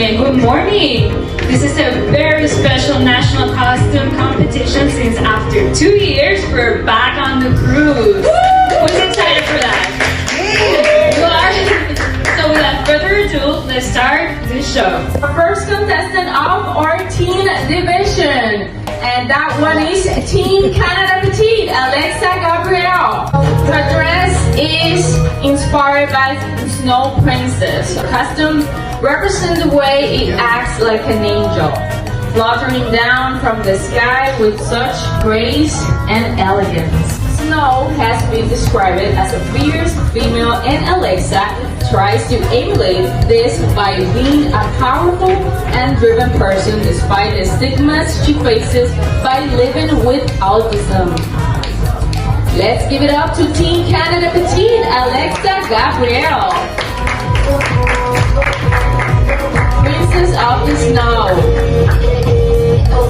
and good morning. This is a very special national costume competition since after 2 years we're back on the cruise. Who's excited for that? You are? So without further ado, let's start this show. Our first contestant of our teen division, and that one is Team Canada Petite, Alexa Gabriel. Her dress is inspired by the Snow Princess. Her costume represents the way it acts like an angel, fluttering down from the sky with such grace and elegance. Snow has been described as a fierce female, and Alexa tries to emulate this by being a powerful and driven person despite the stigmas she faces by living with autism. Let's give it up to Team Canada Petite, Alexa Gabriel. Princess of the Snow.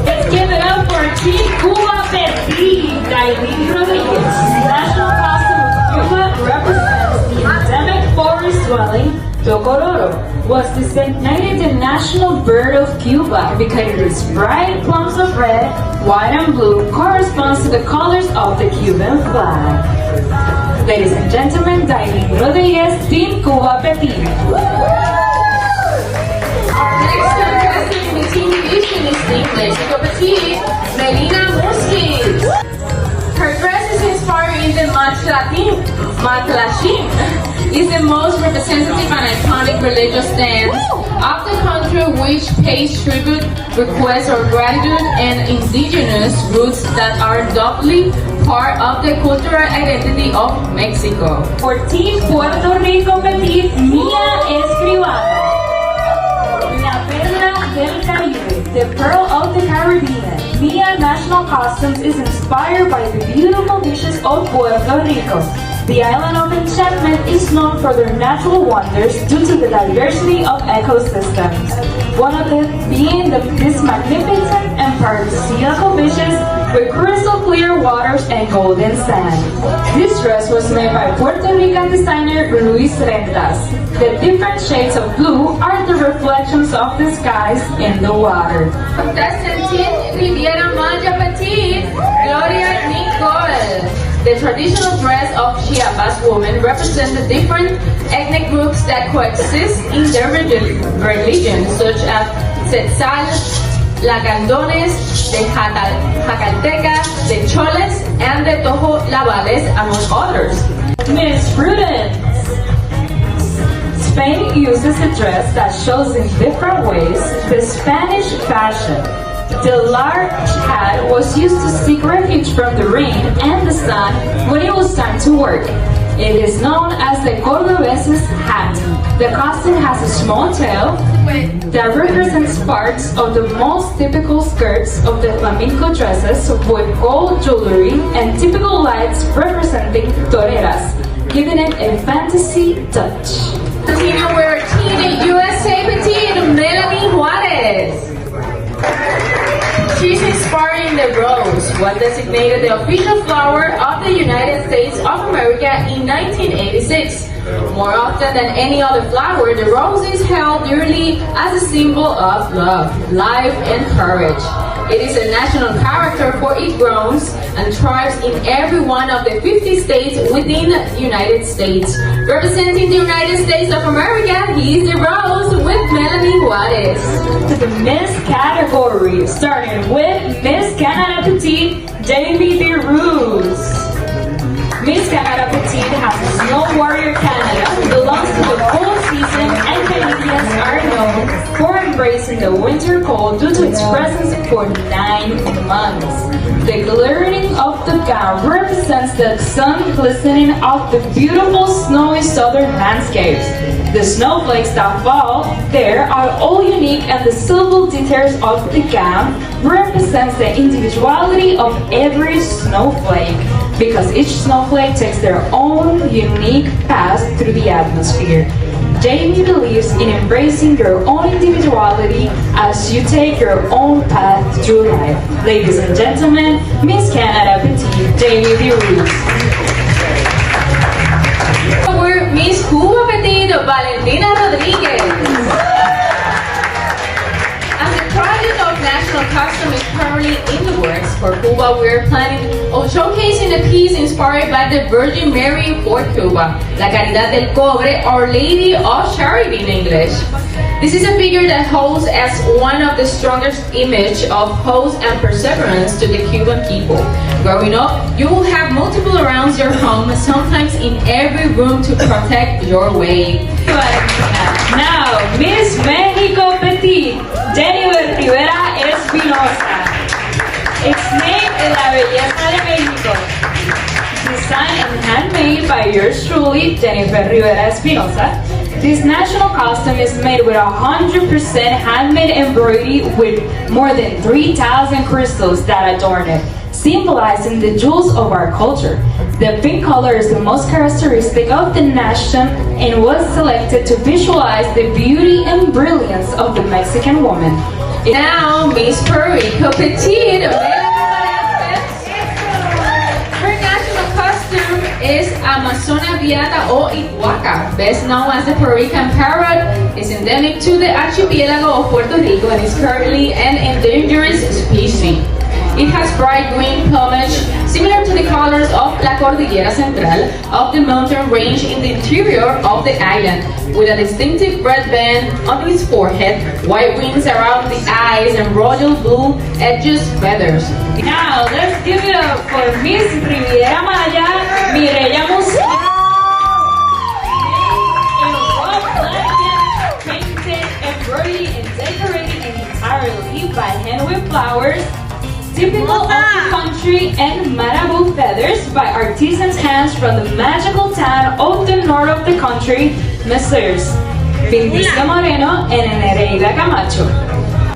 Let's give it up for Team Cuba Petite, Dailin Rodriguez. National costume of Cuba represents the endemic forest-dwelling tocororo. Was designated the national bird of Cuba because its bright plums of red, white and blue corresponds to the colors of the Cuban flag. Ladies and gentlemen, Dailin Rodriguez, Team Cuba Petite. Our next contestant in the team division is Team Mexico Petite, Melina Musquiz. Her dress is inspired in the Matlachim. Is the most representative and iconic religious dance of the country, which pays tribute, requests, or gratitude and indigenous roots that are doubly part of the cultural identity of Mexico. For Team Puerto Rico Petite, Mia Escribano. La Perla del Caribe, the Pearl of the Caribbean. Mia National Costumes is inspired by the beautiful beaches of Puerto Rico. The island of enchantment is known for their natural wonders due to the diversity of ecosystems. One of them being these magnificent and paradisiacal beaches with crystal clear waters and golden sand. This dress was made by Puerto Rican designer Luis Rentas. The different shades of blue are the reflections of the skies in the water. Contestant Team Riviera Maya Petite, Gloria Nicole. The traditional dress of Chiapas women represents the different ethnic groups that coexist in their religion, such as Tzetzal, Lacandones, the Jacaltecas, the Choles, and the Tojolabales, among others. Miss Prudence. Spain uses a dress that shows in different ways the Spanish fashion. The large hat was used to seek refuge from the rain and the sun when it was time to work. It is known as the Cordobeses hat. The costume has a small tail that represents parts of the most typical skirts of the flamenco dresses with gold jewelry and typical lights representing toreras, giving it a fantasy touch. Continue with our Team USA Petite, Melanie Juarez. She's inspired in the rose, was designated the official flower of the United States of America in 1986. More often than any other flower, the rose is held dearly as a symbol of love, life, and courage. It is a national character for it grows and thrives in every one of the 50 states within the United States. Representing the United States of America, he is the rose with Melanie Juarez. To the Miss category, starting with Miss Canada Petite, Jamie DeRose. Miss Canada Petite has a Snow Warrior Canada, belongs to the cold season, and Canadians are known for embracing the winter cold due to its presence for 9 months. The glittering of the gown represents the sun glistening off the beautiful snowy southern landscapes. The snowflakes that fall there are all unique, and the silver details of the gown represents the individuality of every snowflake, because each snowflake takes their own unique path through the atmosphere. Jamie believes in embracing your own individuality as you take your own path through life. Ladies and gentlemen, Miss Canada Petite, Jamie DeRose. Miss Cuba Petite, Valentina Rodriguez. costume is currently in the works. For Cuba, we're planning on showcasing a piece inspired by the Virgin Mary for Cuba, La Caridad del Cobre, Our Lady of Charity in English. This is a figure that holds as one of the strongest image of hope and perseverance to the Cuban people. Growing up, you will have multiple around your home, sometimes in every room to protect your way. Now, Miss Mexico Petite, Jennifer Rivera Espinosa. Its name is La Belleza de México. Designed and handmade by yours truly, Jennifer Rivera Espinosa. This national costume is made with 100% handmade embroidery with more than 3,000 crystals that adorn it, symbolizing the jewels of our culture. The pink color is the most characteristic of the nation and was selected to visualize the beauty and brilliance of the Mexican woman. Now, Miss Puerto Rico Petite. Her national costume is Amazona Viata o Iguaca, best known as the Puerto Rican parrot, is endemic to the archipelago of Puerto Rico and is currently an endangered species. It has bright green plumage, similar to the colors of La Cordillera Central of the mountain range in the interior of the island, with a distinctive red band on its forehead, white wings around the eyes, and royal blue edged feathers. Now, let's give it up for Miss Riviera Maya, Mireya Musquito. In raw blanket, painted, embroidered, and decorated entirely by hand with flowers, typical of the country, and marabou feathers by artisans' hands from the magical town of the north of the country, Messrs. Vindicia Moreno and Nereida Camacho.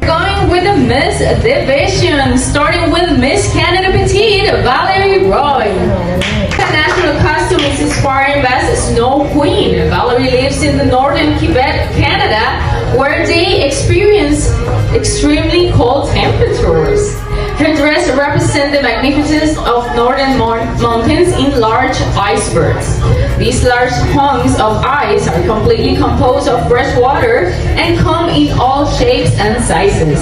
Going with the Miss Division, starting with Miss Canada Petite, Valerie Roy. The national costume is inspired by Snow Queen. Valerie lives in the northern Quebec, Canada, where they experience extremely cold temperatures. Her dress represents the magnificence of northern mountains in large icebergs. These large hunks of ice are completely composed of fresh water and come in all shapes and sizes,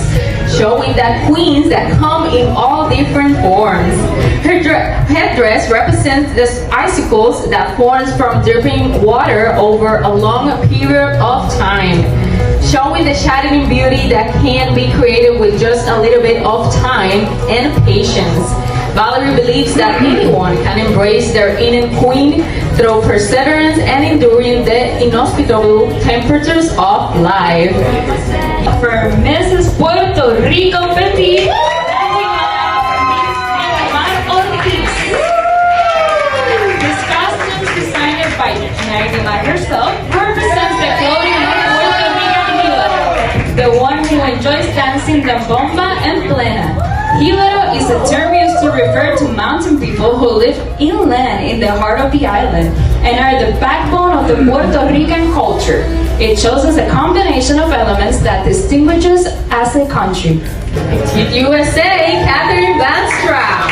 showing that queens that come in all different forms. Her headdress represents the icicles that forms from dripping water over a long period of time, showing the shining beauty that can be created with just a little bit of time and patience. Valerie believes that anyone can embrace their inner queen through perseverance and enduring the inhospitable temperatures of life. For Mrs. Puerto Rico Petite, this costume, designed by Naima herself, represents the clothing of Puerto Rican Hibero, the one who enjoys dancing the bomba and plena. Hibero is a term used to refer to mountain people who live inland in the heart of the island and are the backbone of the Puerto Rican culture. It shows us a combination of elements that distinguishes us as a country. Petite USA, Catherine Banstra.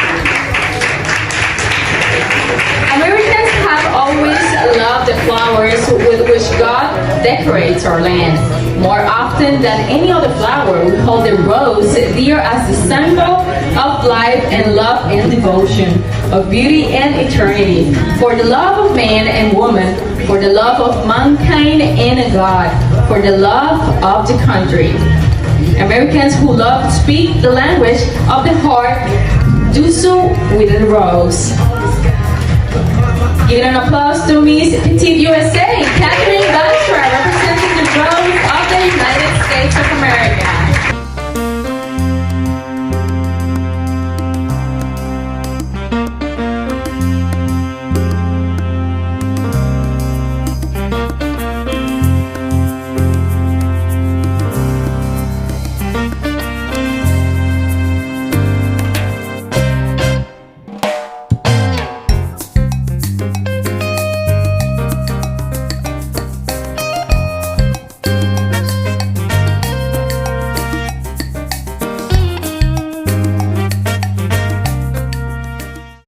Americans have always loved the flowers with which God decorates our land. More often than any other flower, we hold the rose dear as the symbol of life and love and devotion, of beauty and eternity, for the love of man and woman, for the love of mankind and God, for the love of the country. Americans who love to speak the language of the heart do so with a rose. Give an applause to Miss Petite USA, Catherine Banstra.